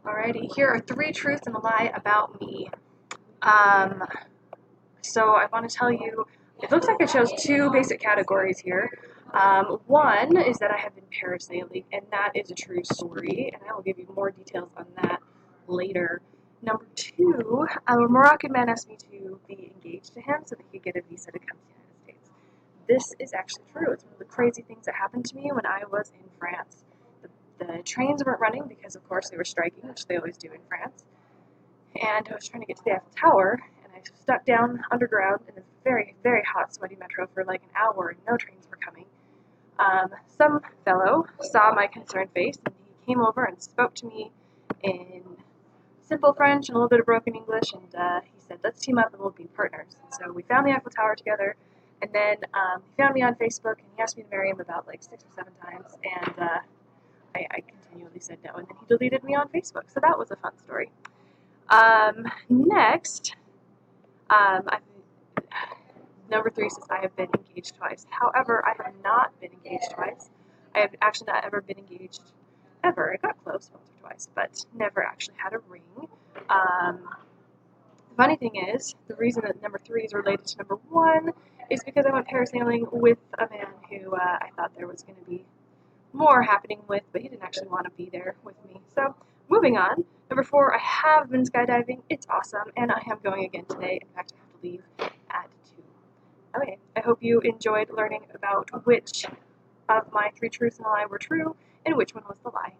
Alrighty, here are three truths and a lie about me. Um, so I want to tell you, it looks like I chose two basic categories here. One is that I have been parasailing, and that is a true story, and I will give you more details on that later. Number two, a Moroccan man asked me to be engaged to him so that he could get a visa to come to the United States. This is actually true. It's one of the crazy things that happened to me when I was in France. The trains weren't running because, of course, they were striking, which they always do in France. And I was trying to get to the Eiffel Tower, and I stuck down underground in a very, very hot, sweaty metro for like an hour, and no trains were coming. Some fellow saw my concerned face, and he came over and spoke to me in simple French and a little bit of broken English, and he said, "Let's team up and we'll be partners." And so we found the Eiffel Tower together, and then he found me on Facebook, and he asked me to marry him about like 6 or 7 times, and I continually said no, and then he deleted me on Facebook, so that was a fun story. Next, I, number three says I have been engaged twice. However, I have not been engaged twice. I have actually not ever been engaged ever. I got close once or twice, but never actually had a ring. The funny thing is, the reason that number three is related to number one is because I went parasailing with a man who I thought there was going to be more happening with, but he didn't actually want to be there with me. So, moving on. Number four, I have been skydiving. It's awesome, and I am going again today. In fact, I have to leave at 2. Okay, I hope you enjoyed learning about which of my three truths and a lie were true, and which one was the lie.